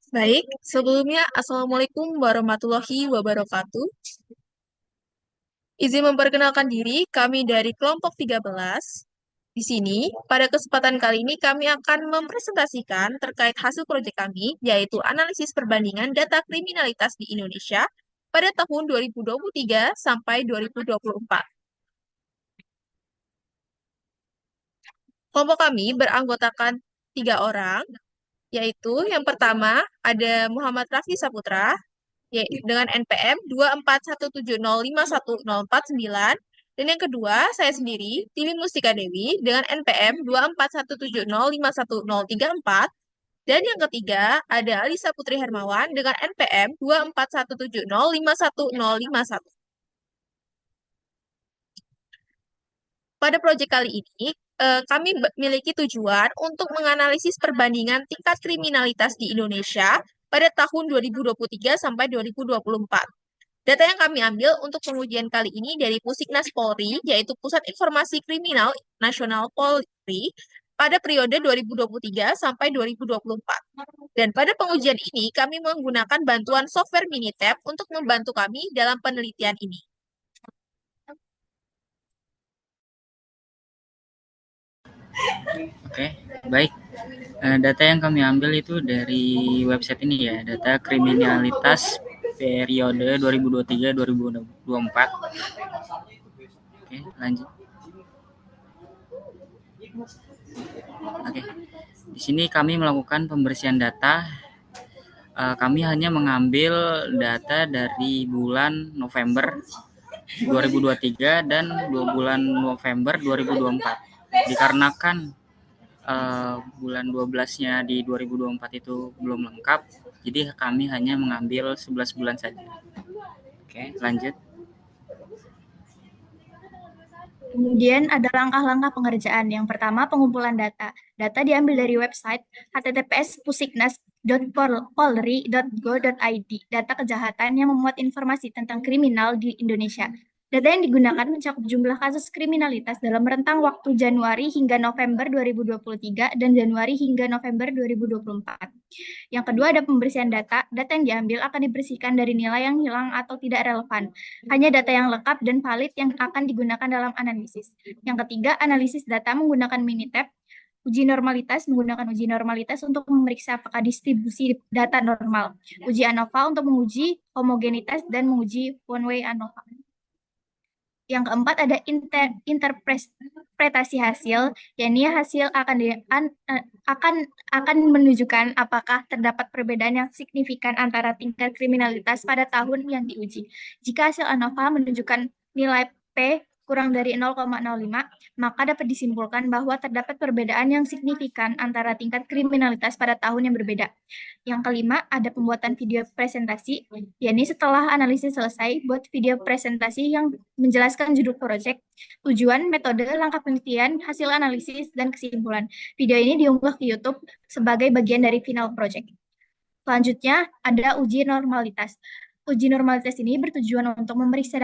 Baik, sebelumnya Assalamualaikum warahmatullahi wabarakatuh. Izin memperkenalkan diri, kami dari kelompok 13. Di sini, pada kesempatan kali ini kami akan mempresentasikan terkait hasil proyek kami, yaitu analisis perbandingan data kriminalitas di Indonesia pada tahun 2023 sampai 2024. Kelompok kami beranggotakan 3 orang, yaitu yang pertama ada Muhammad Raffi Saputra, dengan NPM 241705104 dan yang kedua saya sendiri Timi Mustika Dewi dengan NPM 241705104 dan yang ketiga ada Alisa Putri Hermawan dengan NPM 241705105. Pada proyek kali ini kami memiliki tujuan untuk menganalisis perbandingan tingkat kriminalitas di Indonesia pada tahun 2023 sampai 2024. Data yang kami ambil untuk pengujian kali ini dari Pusiknas Polri, yaitu Pusat Informasi Kriminal Nasional Polri, pada periode 2023 sampai 2024. Dan pada pengujian ini, kami menggunakan bantuan software Minitab untuk membantu kami dalam penelitian ini. Oke, baik. Data yang kami ambil itu dari website ini ya, data kriminalitas periode 2023-2024. Oke, lanjut. Oke, di sini kami melakukan pembersihan data. Kami hanya mengambil data dari bulan November 2023 dan bulan November 2024. Dikarenakan bulan 12-nya di 2024 itu belum lengkap, jadi kami hanya mengambil 11 bulan saja. Oke, lanjut. Kemudian ada langkah-langkah pengerjaan. Yang pertama, pengumpulan data. Data diambil dari website https://pusiknas.polri.go.id, data kejahatan yang memuat informasi tentang kriminal di Indonesia. Data yang digunakan mencakup jumlah kasus kriminalitas dalam rentang waktu Januari hingga November 2023 dan Januari hingga November 2024. Yang kedua ada pembersihan data. Data yang diambil akan dibersihkan dari nilai yang hilang atau tidak relevan. Hanya data yang lengkap dan valid yang akan digunakan dalam analisis. Yang ketiga, analisis data menggunakan Minitab. Uji normalitas menggunakan uji normalitas untuk memeriksa apakah distribusi data normal. Uji ANOVA untuk menguji homogenitas dan menguji one-way ANOVA. Yang keempat ada interpretasi hasil, yakni hasil akan menunjukkan apakah terdapat perbedaan yang signifikan antara tingkat kriminalitas pada tahun yang diuji. Jika hasil ANOVA menunjukkan nilai P kurang dari 0,05, maka dapat disimpulkan bahwa terdapat perbedaan yang signifikan antara tingkat kriminalitas pada tahun yang berbeda. Yang kelima, ada pembuatan video presentasi, yakni setelah analisis selesai, buat video presentasi yang menjelaskan judul proyek, tujuan, metode, langkah penelitian, hasil analisis, dan kesimpulan. Video ini diunggah ke YouTube sebagai bagian dari final project. Selanjutnya, ada uji normalitas. Uji normalitas ini bertujuan untuk memeriksa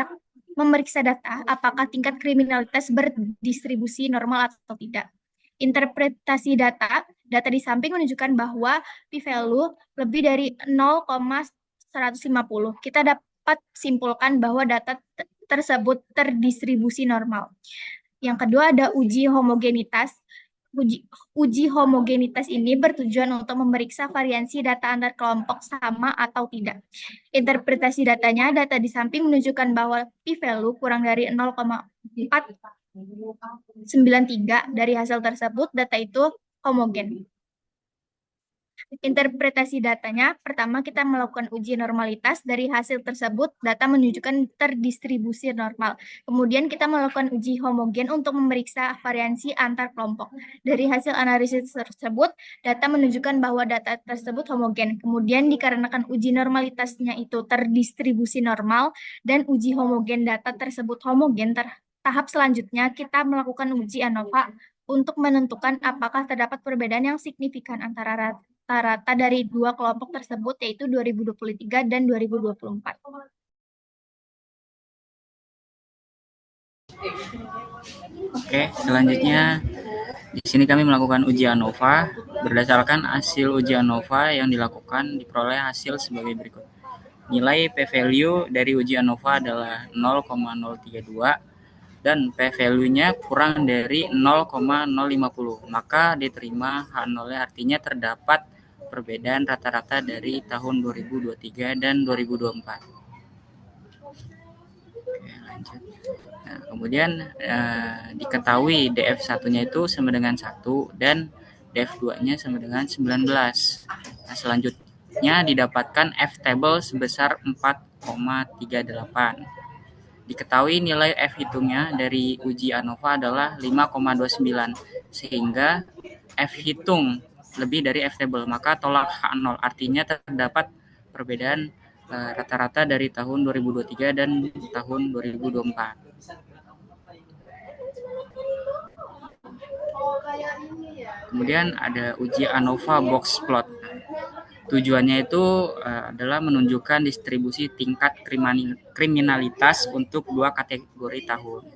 data apakah tingkat kriminalitas berdistribusi normal atau tidak. Interpretasi data di samping menunjukkan bahwa p-value lebih dari 0,150. Kita dapat simpulkan bahwa data tersebut terdistribusi normal. Yang kedua ada uji homogenitas. Uji homogenitas ini bertujuan untuk memeriksa variansi data antar kelompok sama atau tidak. Interpretasi datanya, data di samping menunjukkan bahwa p-value kurang dari 0,493 dari hasil tersebut, data itu homogen. Interpretasi datanya, pertama kita melakukan uji normalitas. Dari hasil tersebut, data menunjukkan terdistribusi normal. Kemudian kita melakukan uji homogen untuk memeriksa variansi antar kelompok. Dari hasil analisis tersebut, data menunjukkan bahwa data tersebut homogen. Kemudian dikarenakan uji normalitasnya itu terdistribusi normal dan uji homogen data tersebut homogen, tahap selanjutnya kita melakukan uji ANOVA untuk menentukan apakah terdapat perbedaan yang signifikan antara rata-rata dari dua kelompok tersebut, yaitu 2023 dan 2024. Oke, selanjutnya Di sini kami melakukan uji ANOVA. Berdasarkan hasil uji ANOVA yang dilakukan, diperoleh hasil sebagai berikut. Nilai p-value dari uji ANOVA adalah 0,032 dan p-value-nya kurang dari 0,050. Maka diterima H0, artinya terdapat perbedaan rata-rata dari tahun 2023 dan 2024. Oke, lanjut. Nah, kemudian diketahui DF1-nya itu sama dengan 1 dan DF2-nya sama dengan 19. Nah, selanjutnya didapatkan F-table sebesar 4,38. Diketahui nilai F hitungnya dari uji ANOVA adalah 5,29, sehingga F hitung lebih dari F-table, maka tolak H0, artinya terdapat perbedaan rata-rata dari tahun 2023 dan tahun 2024. Kemudian ada uji ANOVA box plot. Tujuannya itu adalah menunjukkan distribusi tingkat kriminalitas untuk dua kategori tahun.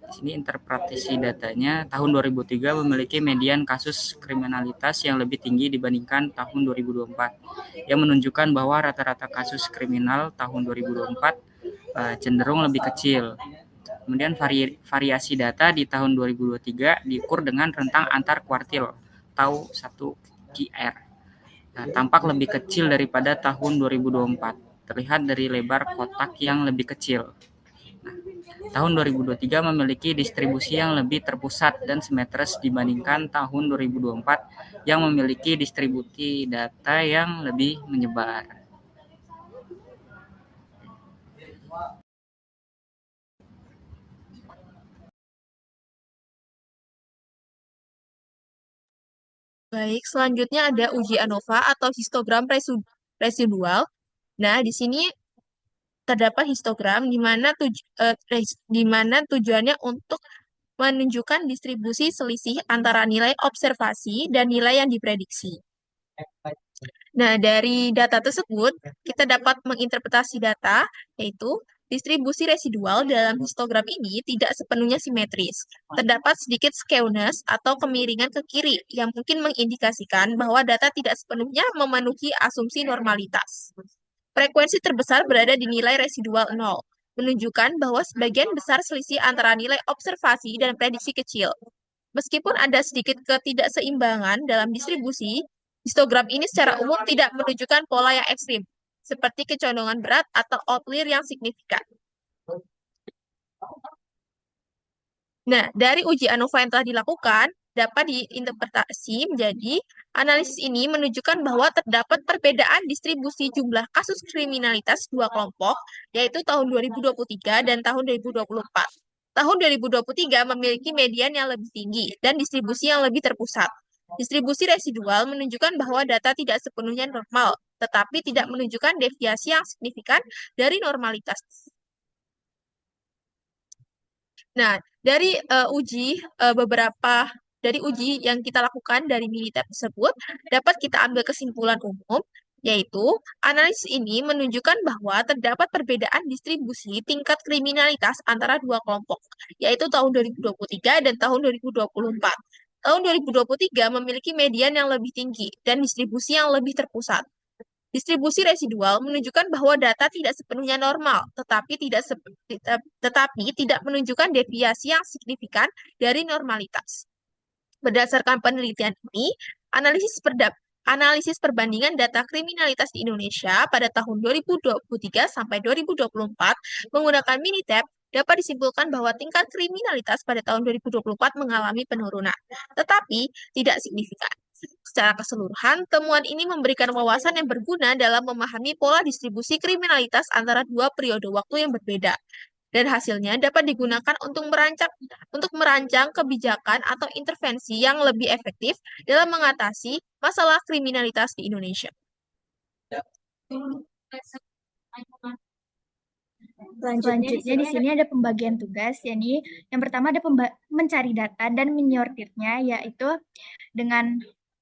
Di sini interpretasi datanya, tahun 2003 memiliki median kasus kriminalitas yang lebih tinggi dibandingkan tahun 2024, yang menunjukkan bahwa rata-rata kasus kriminal tahun 2024 cenderung lebih kecil. Kemudian variasi data di tahun 2023 diukur dengan rentang antar kuartil tau 1 QR. Tampak lebih kecil daripada tahun 2024, terlihat dari lebar kotak yang lebih kecil. Tahun 2023 memiliki distribusi yang lebih terpusat dan simetris dibandingkan tahun 2024 yang memiliki distribusi data yang lebih menyebar. Baik, selanjutnya ada uji ANOVA atau histogram residual. Nah, di sini terdapat histogram di mana tujuannya untuk menunjukkan distribusi selisih antara nilai observasi dan nilai yang diprediksi. Nah, dari data tersebut, kita dapat menginterpretasi data, yaitu distribusi residual dalam histogram ini tidak sepenuhnya simetris. Terdapat sedikit skewness atau kemiringan ke kiri yang mungkin mengindikasikan bahwa data tidak sepenuhnya memenuhi asumsi normalitas. Frekuensi terbesar berada di nilai residual 0, menunjukkan bahwa sebagian besar selisih antara nilai observasi dan prediksi kecil. Meskipun ada sedikit ketidakseimbangan dalam distribusi, histogram ini secara umum tidak menunjukkan pola yang ekstrim, seperti kecondongan berat atau outlier yang signifikan. Nah, dari uji ANOVA yang telah dilakukan, dapat diinterpretasi menjadi analisis ini menunjukkan bahwa terdapat perbedaan distribusi jumlah kasus kriminalitas dua kelompok, yaitu tahun 2023 dan tahun 2024. Tahun 2023 memiliki median yang lebih tinggi dan distribusi yang lebih terpusat. Distribusi residual menunjukkan bahwa data tidak sepenuhnya normal, tetapi tidak menunjukkan deviasi yang signifikan dari normalitas. Nah, dari uji yang kita lakukan dari Minitep tersebut, dapat kita ambil kesimpulan umum, yaitu analisis ini menunjukkan bahwa terdapat perbedaan distribusi tingkat kriminalitas antara dua kelompok, yaitu tahun 2023 dan tahun 2024. Tahun 2023 memiliki median yang lebih tinggi dan distribusi yang lebih terpusat. Distribusi residual menunjukkan bahwa data tidak sepenuhnya normal, tetapi tidak menunjukkan deviasi yang signifikan dari normalitas. Berdasarkan penelitian ini, analisis perbandingan data kriminalitas di Indonesia pada tahun 2023 sampai 2024 menggunakan Minitep dapat disimpulkan bahwa tingkat kriminalitas pada tahun 2024 mengalami penurunan, tetapi tidak signifikan. Secara keseluruhan, temuan ini memberikan wawasan yang berguna dalam memahami pola distribusi kriminalitas antara dua periode waktu yang berbeda, dan hasilnya dapat digunakan untuk merancang kebijakan atau intervensi yang lebih efektif dalam mengatasi masalah kriminalitas di Indonesia. Selanjutnya di sini ada pembagian tugas, yakni yang pertama ada mencari data dan menyortirnya, yaitu dengan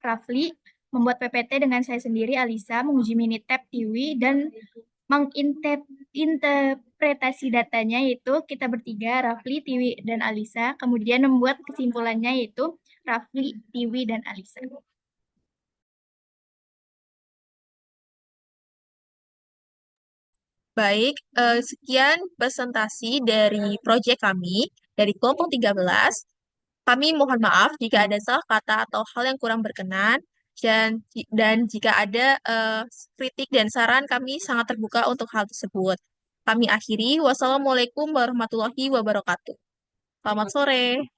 Rafli membuat PPT, dengan saya sendiri Alisa menguji Minitep Tiwi dan menginterpretasikan menginterpretasi datanya yaitu kita bertiga, Rafli, Tiwi, dan Alisa. Kemudian membuat kesimpulannya yaitu Rafli, Tiwi, dan Alisa. Baik, sekian presentasi dari proyek kami dari kelompok 13. Kami mohon maaf jika ada salah kata atau hal yang kurang berkenan dan jika ada kritik dan saran kami sangat terbuka untuk hal tersebut. Kami akhiri. Wassalamualaikum warahmatullahi wabarakatuh. Selamat sore.